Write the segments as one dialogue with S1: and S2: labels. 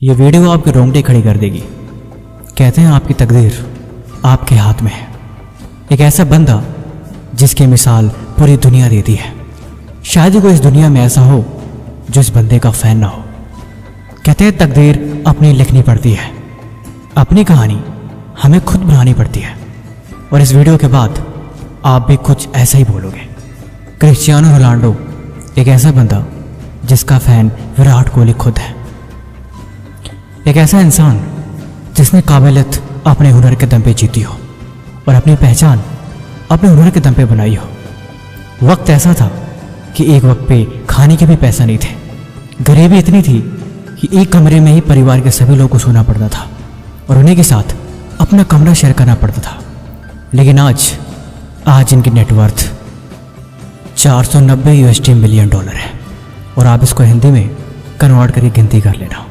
S1: ये वीडियो आपके रोंगटे खड़ी कर देगी। कहते हैं आपकी तकदीर आपके हाथ में है। एक ऐसा बंदा जिसकी मिसाल पूरी दुनिया देती है। शायद ही कोई इस दुनिया में ऐसा हो जो इस बंदे का फैन ना हो। कहते हैं तकदीर अपनी लिखनी पड़ती है, अपनी कहानी हमें खुद बनानी पड़ती है। और इस वीडियो के बाद आप भी कुछ ऐसा ही बोलोगे। क्रिस्टियानो रोनाल्डो एक ऐसा बंदा जिसका फैन विराट कोहली खुद है। एक ऐसा इंसान जिसने काबिलियत अपने हुनर के दम पे जीती हो और अपनी पहचान अपने हुनर के दम पे बनाई हो। वक्त ऐसा था कि एक वक्त पे खाने के भी पैसा नहीं थे। गरीबी इतनी थी कि एक कमरे में ही परिवार के सभी लोगों को सोना पड़ता था और उन्हीं के साथ अपना कमरा शेयर करना पड़ता था। लेकिन आज इनकी नेटवर्थ 490 USD मिलियन डॉलर है। और आप इसको हिंदी में कन्वर्ट करके गिनती कर लेना।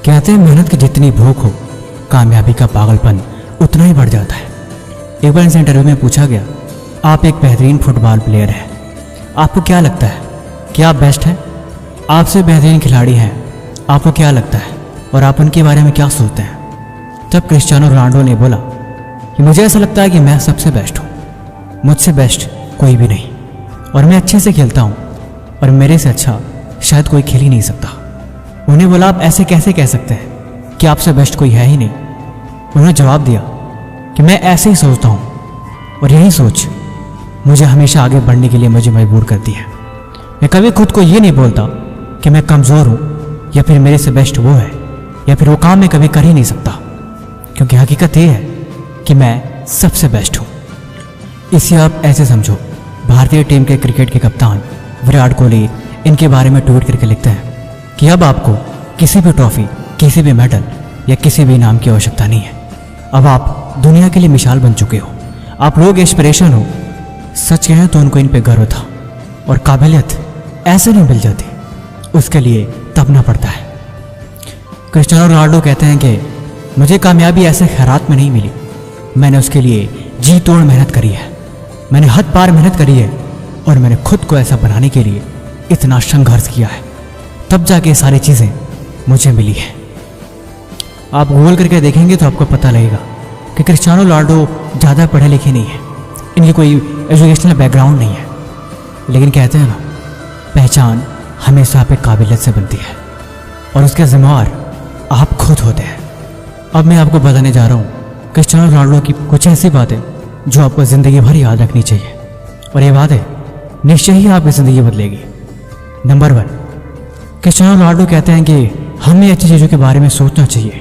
S1: कहते हैं मेहनत की जितनी भूख हो, कामयाबी का पागलपन उतना ही बढ़ जाता है। एक बार इस इंटरव्यू में पूछा गया, आप एक बेहतरीन फुटबॉल प्लेयर हैं, आपको क्या लगता है कि आप बेस्ट हैं? आपसे बेहतरीन खिलाड़ी हैं, आपको क्या लगता है और आप उनके बारे में क्या सोचते हैं? तब क्रिस्टियानो रोनाल्डो ने बोला कि मुझे ऐसा लगता है कि मैं सबसे बेस्ट हूँ, मुझसे बेस्ट कोई भी नहीं, और मैं अच्छे से खेलता हूँ और मेरे से अच्छा शायद कोई खेल ही नहीं सकता। उन्हें बोला, आप ऐसे कैसे कह सकते हैं कि आपसे बेस्ट कोई है ही नहीं? उन्होंने जवाब दिया कि मैं ऐसे ही सोचता हूँ और यही सोच मुझे हमेशा आगे बढ़ने के लिए मुझे मजबूर करती है। मैं कभी खुद को ये नहीं बोलता कि मैं कमज़ोर हूँ या फिर मेरे से बेस्ट वो है या फिर वो काम मैं कभी कर ही नहीं सकता, क्योंकि हकीकत ये है कि मैं सबसे बेस्ट हूँ। इसे आप ऐसे समझो, भारतीय टीम के क्रिकेट के कप्तान विराट कोहली इनके बारे में ट्वीट करके लिखते हैं कि अब आपको किसी भी ट्रॉफी, किसी भी मेडल या किसी भी इनाम की आवश्यकता नहीं है। अब आप दुनिया के लिए मिसाल बन चुके हो, आप लोग इंस्पिरेशन हो। सच कहें तो उनको इन पे गर्व था और काबिलियत ऐसे नहीं मिल जाती, उसके लिए तपना पड़ता है। क्रिस्टियानो रोनाल्डो कहते हैं कि मुझे कामयाबी ऐसे खैरात में नहीं मिली, मैंने उसके लिए जी तोड़ मेहनत करी है, मैंने हद पार मेहनत करी है और मैंने खुद को ऐसा बनाने के लिए इतना संघर्ष किया है, तब जाके सारी चीज़ें मुझे मिली है। आप गूगल करके देखेंगे तो आपको पता लगेगा कि क्रिस्टियानो रोनाल्डो ज़्यादा पढ़े लिखे नहीं है, इनकी कोई एजुकेशनल बैकग्राउंड नहीं है। लेकिन कहते हैं ना, पहचान हमेशा आप एक काबिलियत से बनती है और उसके जिम्मेवार आप खुद होते हैं। अब मैं आपको बताने जा रहा हूँ क्रिस्टियानो रोनाल्डो की कुछ ऐसी बातें जो आपको ज़िंदगी भर याद रखनी चाहिए, और ये बातें निश्चय ही आपकी ज़िंदगी बदलेगी। नंबर 1, क्रिस्टियानो रोनाल्डो कहते हैं कि हमें अच्छी चीज़ों के बारे में सोचना चाहिए,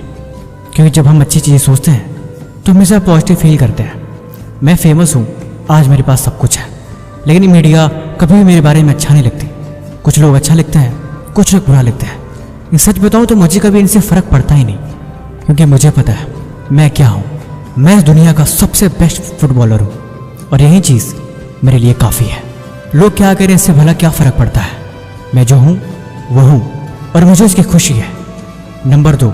S1: क्योंकि जब हम अच्छी चीज़ें सोचते हैं तो हमेशा पॉजिटिव फील करते हैं। मैं फेमस हूँ, आज मेरे पास सब कुछ है, लेकिन मीडिया कभी भी मेरे बारे में अच्छा नहीं लिखती। कुछ लोग अच्छा लिखते हैं, कुछ लोग बुरा लिखते हैं। सच बताऊँ तो मुझे कभी इनसे फ़र्क पड़ता ही नहीं, क्योंकि मुझे पता है मैं क्या हूँ। मैं इस दुनिया का सबसे बेस्ट फुटबॉलर हूँ और यही चीज़ मेरे लिए काफ़ी है। लोग क्या करें, इससे भला क्या फ़र्क पड़ता है? मैं जो हूँ वो हूँ और मुझे इसकी खुशी है। नंबर 2,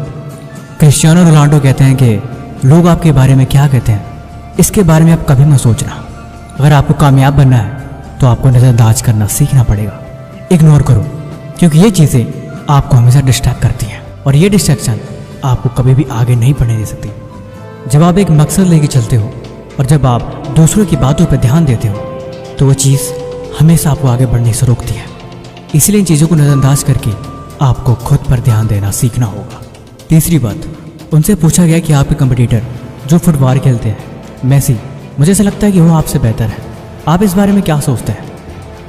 S1: क्रिस्टियानो रोनाल्डो कहते हैं कि लोग आपके बारे में क्या कहते हैं, इसके बारे में आप कभी मत सोचना। अगर आपको कामयाब बनना है तो आपको नज़रअंदाज करना सीखना पड़ेगा, इग्नोर करो, क्योंकि ये चीज़ें आपको हमेशा डिस्ट्रैक्ट करती हैं और ये डिस्ट्रैक्शन आपको कभी भी आगे नहीं बढ़ने दे सकती। जब आप एक मकसद लेके चलते हो और जब आप दूसरों की बातों पर ध्यान देते हो तो वो चीज़ हमेशा आपको आगे बढ़ने से रोकती है। इसलिए इन चीज़ों को नज़रअंदाज करके आपको खुद पर ध्यान देना सीखना होगा। तीसरी बात, उनसे पूछा गया कि आपके कंपटीटर जो फुटबॉल खेलते हैं, मेसी, मुझे ऐसा लगता है कि वो आपसे बेहतर है, आप इस बारे में क्या सोचते हैं?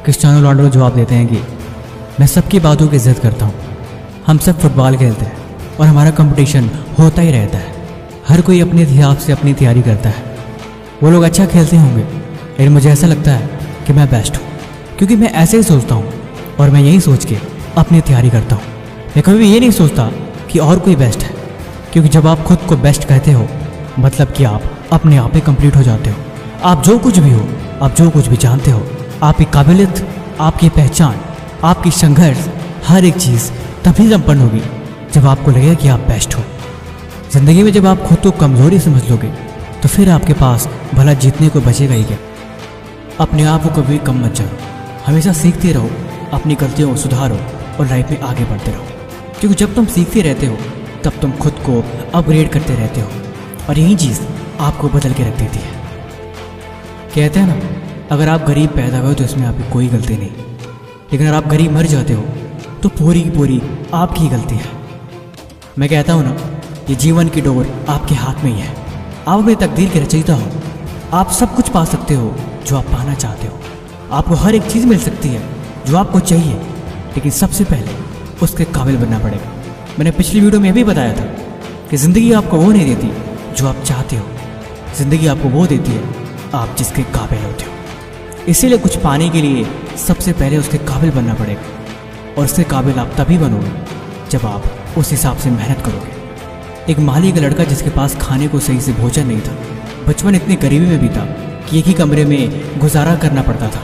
S1: क्रिस्टियानो रोनाल्डो जवाब देते हैं कि मैं सबकी बातों की इज्जत करता हूँ, हम सब फुटबॉल खेलते हैं और हमारा कंपटीशन होता ही रहता है। हर कोई अपने हिसाब से अपनी तैयारी करता है। वो लोग अच्छा खेलते होंगे, लेकिन मुझे ऐसा लगता है कि मैं बेस्ट हूँ, क्योंकि मैं ऐसे ही सोचता हूँ और मैं यही सोच के अपनी तैयारी करता हूँ। मैं कभी भी ये नहीं सोचता कि और कोई बेस्ट है, क्योंकि जब आप खुद को बेस्ट कहते हो मतलब कि आप अपने आप ही कंप्लीट हो जाते हो। आप जो कुछ भी हो, आप जो कुछ भी जानते हो, आपकी काबिलियत, आपकी पहचान, आपकी संघर्ष, हर एक चीज़ तभी संपन्न होगी जब आपको लगेगा कि आप बेस्ट हो। ज़िंदगी में जब आप खुद को कमज़ोरी समझ लोगे तो फिर आपके पास भला जीतने को बचेगा ही क्या। अपने आप को कभी कम मत जानो, हमेशा सीखते रहो, अपनी गलतियों को सुधारो और लाइफ में आगे बढ़ते रहो। क्योंकि जब तुम सीखते रहते हो तब तुम खुद को अपग्रेड करते रहते हो और यही चीज़ आपको बदल के रख देती है। कहते हैं ना, अगर आप गरीब पैदा हुए तो इसमें आपकी कोई गलती नहीं, लेकिन अगर आप गरीब मर जाते हो तो पूरी की पूरी आपकी ही गलती है। मैं कहता हूँ ना, ये जीवन की डोर आपके हाथ में ही है। आप अपनी तकदीर के रचयिता हो। आप सब कुछ पा सकते हो जो आप पाना चाहते हो। आपको हर एक चीज़ मिल सकती है जो आपको चाहिए, लेकिन सबसे पहले उसके काबिल बनना पड़ेगा। मैंने पिछली वीडियो में भी बताया था कि ज़िंदगी आपको वो नहीं देती जो आप चाहते हो, ज़िंदगी आपको वो देती है आप जिसके काबिल होते हो। इसीलिए कुछ पाने के लिए सबसे पहले उसके काबिल बनना पड़ेगा, और उसके काबिल आप तभी बनोगे जब आप उस हिसाब से मेहनत करोगे। एक माली का लड़का जिसके पास खाने को सही से भोजन नहीं था, बचपन इतनी गरीबी में बीता कि एक ही कमरे में गुजारा करना पड़ता था।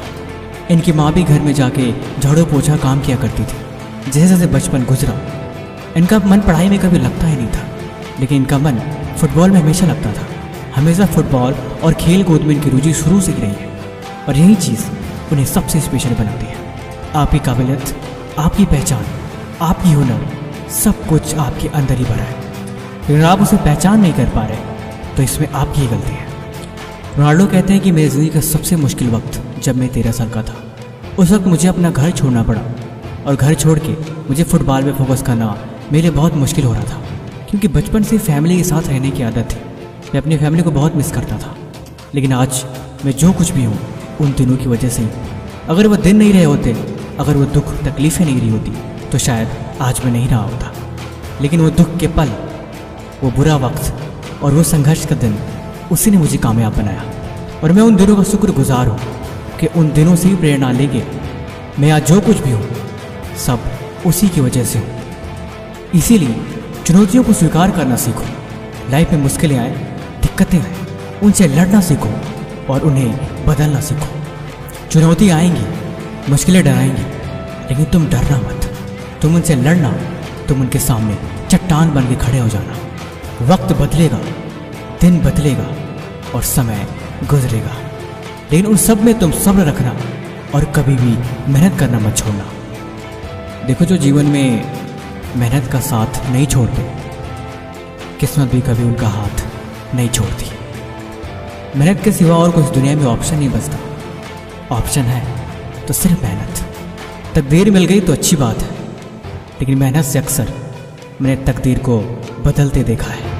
S1: इनकी माँ भी घर में जाके झाड़ू पोछा काम किया करती थी। जैसे जैसे बचपन गुजरा, इनका मन पढ़ाई में कभी लगता ही नहीं था, लेकिन इनका मन फुटबॉल में हमेशा लगता था। हमेशा फुटबॉल और खेल कूद में इनकी रुचि शुरू से ही रही है, और यही चीज़ उन्हें सबसे स्पेशल बनाती है। आपकी काबिलियत, आपकी पहचान, आपकी हुनर, सब कुछ आपके अंदर ही भरा है, लेकिन आप उसे पहचान नहीं कर पा रहे तो इसमें आपकी ही गलती है। रोनाल्डो कहते हैं कि मेरी ज़िंदगी का सबसे मुश्किल वक्त जब मैं 13 साल का था। उस वक्त मुझे अपना घर छोड़ना पड़ा, और घर छोड़ के मुझे फुटबॉल में फोकस करना मेरे लिए बहुत मुश्किल हो रहा था, क्योंकि बचपन से फैमिली के साथ रहने की आदत थी। मैं अपनी फैमिली को बहुत मिस करता था, लेकिन आज मैं जो कुछ भी हूँ उन दिनों की वजह से। अगर वो दिन नहीं रहे होते, अगर वो दुख तकलीफ़ें नहीं रही होती, तो शायद आज मैं नहीं रहा होता। लेकिन वो दुख के पल, वो बुरा वक्त और वो संघर्ष का दिन, उसी ने मुझे कामयाब बनाया। और मैं उन दिनों का शुक्रगुजार हूँ कि उन दिनों से ही प्रेरणा लेके मैं आज जो कुछ भी हूँ सब उसी की वजह से हूँ। इसीलिए चुनौतियों को स्वीकार करना सीखो। लाइफ में मुश्किलें आए, दिक्कतें आए, उनसे लड़ना सीखो और उन्हें बदलना सीखो। चुनौती आएंगी, मुश्किलें डराएंगी, लेकिन तुम डरना मत। तुम उनसे लड़ना, तुम उनके सामने चट्टान बन के खड़े हो जाना। वक्त बदलेगा, दिन बदलेगा और समय गुजरेगा, लेकिन उन सब में तुम सब्र रखना और कभी भी मेहनत करना मत छोड़ना। देखो, जो जीवन में मेहनत का साथ नहीं छोड़ते, किस्मत भी कभी उनका हाथ नहीं छोड़ती। मेहनत के सिवा और कुछ दुनिया में ऑप्शन नहीं बचता। ऑप्शन है तो सिर्फ मेहनत। तकदीर मिल गई तो अच्छी बात है, लेकिन मेहनत से अक्सर मैंने तकदीर को बदलते देखा है।